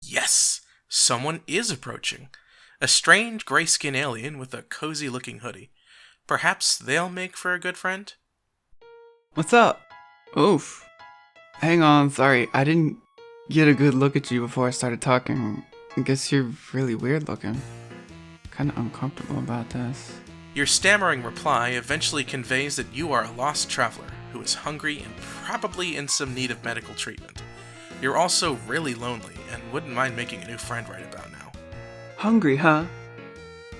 Yes, someone is approaching. A strange gray-skinned alien with a cozy-looking hoodie. Perhaps they'll make for a good friend? What's up? Oof. Hang on, sorry, I didn't get a good look at you before I started talking. I guess you're really weird looking. Kinda uncomfortable about this. Your stammering reply eventually conveys that you are a lost traveler who is hungry and probably in some need of medical treatment. You're also really lonely and wouldn't mind making a new friend right about now. Hungry, huh?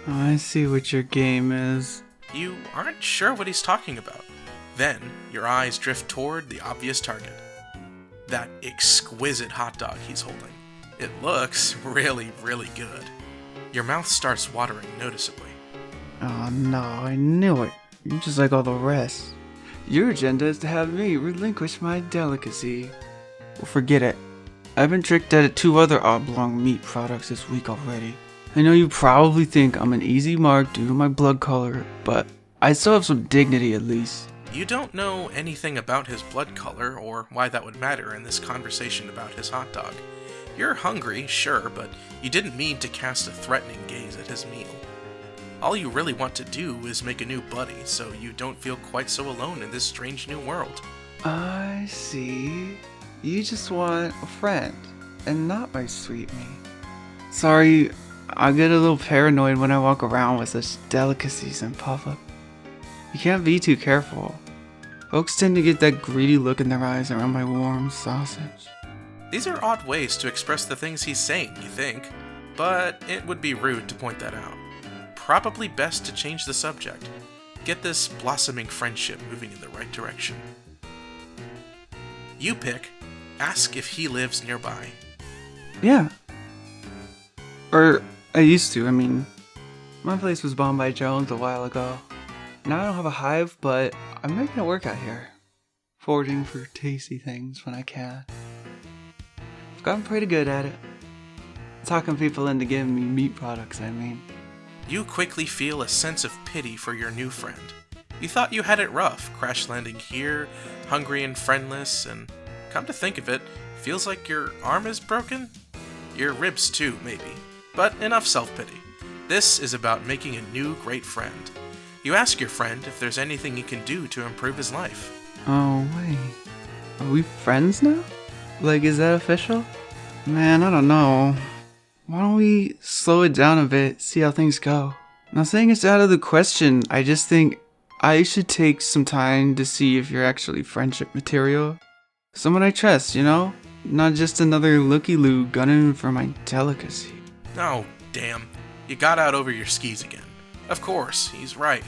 Oh, I see what your game is. You aren't sure what he's talking about. Then, your eyes drift toward the obvious target. That exquisite hot dog he's holding. It looks really, really good. Your mouth starts watering noticeably. Oh no, I knew it. You're just like all the rest. Your agenda is to have me relinquish my delicacy. Well, forget it. I've been tricked out of 2 other OBLONG meat products this week already. I know you probably think I'm an easy mark due to my blood color, but I still have some dignity at least. You don't know anything about his blood color or why that would matter in this conversation about his hot dog. You're hungry, sure, but you didn't mean to cast a threatening gaze at his meal. All you really want to do is make a new buddy so you don't feel quite so alone in this strange new world. I see. You just want a friend, and not my sweet me. Sorry, I get a little paranoid when I walk around with such delicacies in public. You can't be too careful. Folks tend to get that greedy look in their eyes around my warm sausage. These are odd ways to express the things he's saying, you think, but it would be rude to point that out. Probably best to change the subject. Get this blossoming friendship moving in the right direction. You pick, ask if he lives nearby. Yeah. Or, I used to, my place was bombed by Jones a while ago. Now I don't have a hive, but I'm making it work out here. Foraging for tasty things when I can. I've gotten pretty good at it. Talking people into giving me meat products, You quickly feel a sense of pity for your new friend. You thought you had it rough, crash landing here, hungry and friendless, and come to think of it, feels like your arm is broken? Your ribs too, maybe. But enough self-pity. This is about making a new great friend. You ask your friend if there's anything you can do to improve his life. Oh, wait. Are we friends now? Like, is that official? Man, I don't know. Why don't we slow it down a bit, see how things go? Not saying it's out of the question, I just think I should take some time to see if you're actually friendship material. Someone I trust, you know? Not just another looky-loo gunning for my delicacy. Oh, damn. You got out over your skis again. Of course, he's right.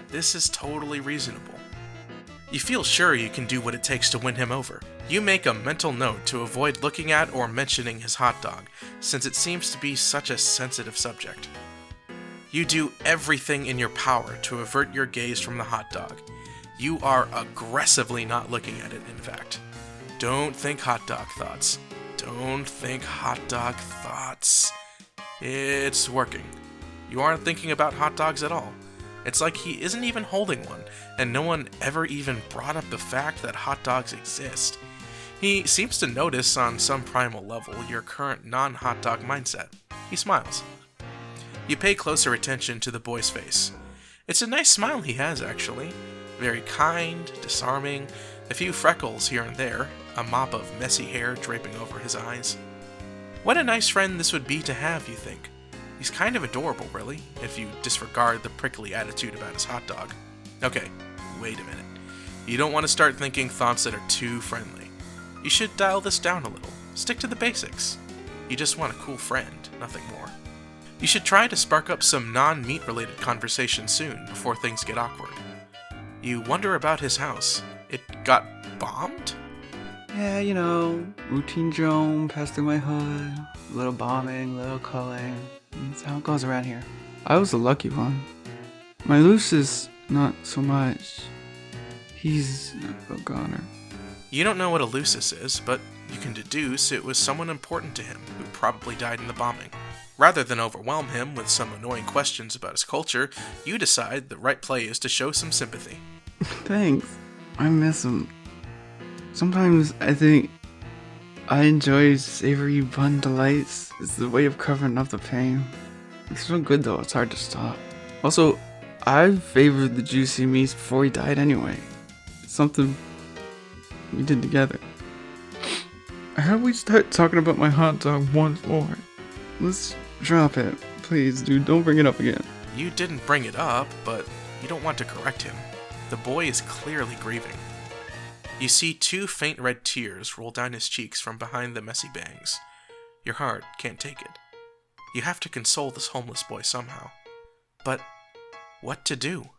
This is totally reasonable. You feel sure you can do what it takes to win him over. You make a mental note to avoid looking at or mentioning his hot dog, since it seems to be such a sensitive subject. You do everything in your power to avert your gaze from the hot dog. You are aggressively not looking at it, in fact. Don't think hot dog thoughts. Don't think hot dog thoughts. It's working. You aren't thinking about hot dogs at all. It's like he isn't even holding one, and no one ever even brought up the fact that hot dogs exist. He seems to notice on some primal level your current non-hot dog mindset. He smiles. You pay closer attention to the boy's face. It's a nice smile he has, actually. Very kind, disarming, a few freckles here and there, a mop of messy hair draping over his eyes. What a nice friend this would be to have, you think. He's kind of adorable, really, if you disregard the prickly attitude about his hot dog. Okay, wait a minute. You don't want to start thinking thoughts that are too friendly. You should dial this down a little. Stick to the basics. You just want a cool friend, nothing more. You should try to spark up some non-meat related conversation soon before things get awkward. You wonder about his house. It got bombed? Yeah, you know, routine drone passed through my hood. Little bombing, little culling. That's how it goes around here. I was the lucky one. My Lucius, not so much. He's a goner. You don't know what a Lucis is, but you can deduce it was someone important to him who probably died in the bombing. Rather than overwhelm him with some annoying questions about his culture, you decide the right play is to show some sympathy. Thanks. I miss him. Sometimes I think I enjoy savory bun delights. It's the way of covering up the pain. It's so good though, it's hard to stop. Also, I favored the juicy meats before he died anyway. It's something we did together. How do we start talking about my hot dog once more? Let's drop it. Please, dude, don't bring it up again. You didn't bring it up, but you don't want to correct him. The boy is clearly grieving. You see 2 faint red tears roll down his cheeks from behind the messy bangs. Your heart can't take it. You have to console this homeless boy somehow. But what to do?